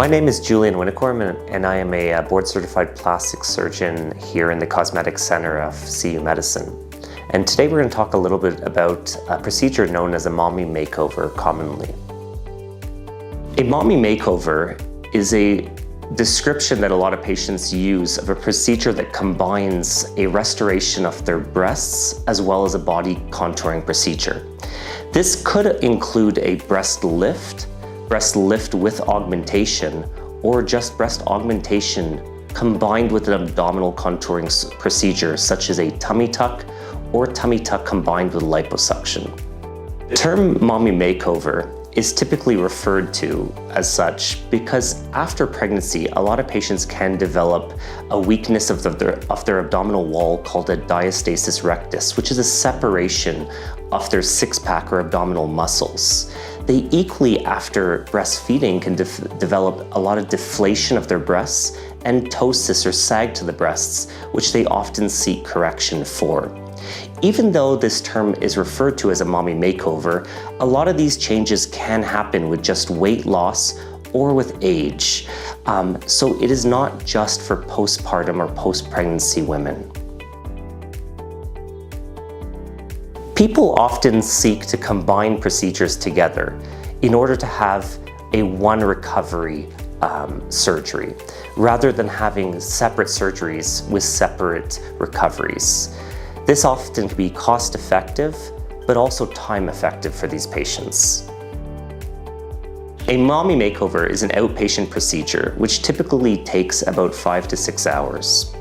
My name is Julian Winocour, and I am a board-certified plastic surgeon here in the Cosmetic Center of CU Medicine. And today we're going to talk a little bit about a procedure known as a mommy makeover commonly. A mommy makeover is a description that a lot of patients use of a procedure that combines a restoration of their breasts as well as a body contouring procedure. This could include a breast lift with augmentation, or just breast augmentation combined with an abdominal contouring procedure such as a tummy tuck or tummy tuck combined with liposuction. The term mommy makeover is typically referred to as such because after pregnancy, a lot of patients can develop a weakness of their abdominal wall called a diastasis rectus, which is a separation of their six-pack or abdominal muscles. They equally, after breastfeeding, can develop a lot of deflation of their breasts and ptosis or sag to the breasts, which they often seek correction for. Even though this term is referred to as a mommy makeover, a lot of these changes can happen with just weight loss or with age. So it is not just for postpartum or post-pregnancy women. People often seek to combine procedures together in order to have a one recovery surgery, rather than having separate surgeries with separate recoveries. This often can be cost-effective, but also time-effective for these patients. A mommy makeover is an outpatient procedure, which typically takes about 5 to 6 hours.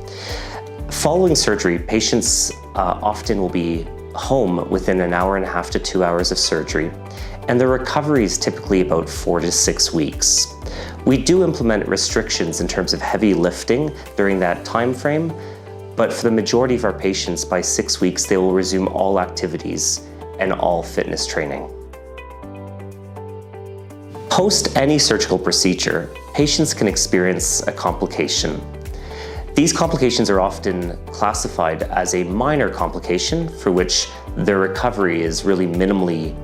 Following surgery, patients often will be home within an hour and a half to 2 hours of surgery, and the recovery is typically about 4 to 6 weeks. We do implement restrictions in terms of heavy lifting during that time frame, but for the majority of our patients, by 6 weeks, they will resume all activities and all fitness training. Post any surgical procedure, patients can experience a complication. These complications are often classified as a minor complication for which their recovery is really minimally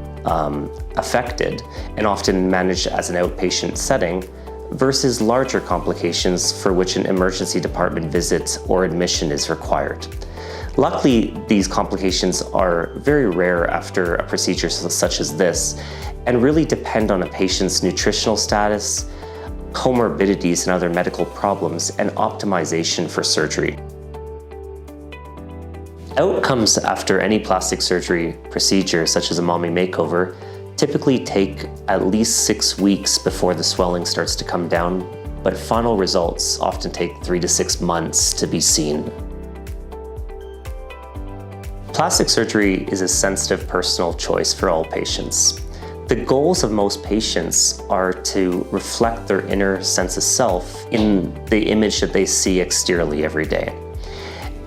affected and often managed as an outpatient setting, versus larger complications for which an emergency department visit or admission is required. Luckily, these complications are very rare after a procedure such as this and really depend on a patient's nutritional status, comorbidities and other medical problems, and optimization for surgery. Outcomes after any plastic surgery procedure, such as a mommy makeover, typically take at least 6 weeks before the swelling starts to come down, but final results often take 3 to 6 months to be seen. Plastic surgery is a sensitive personal choice for all patients. The goals of most patients are to reflect their inner sense of self in the image that they see exteriorly every day.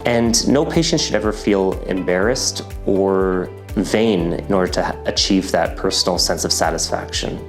And no patient should ever feel embarrassed or vain in order to achieve that personal sense of satisfaction.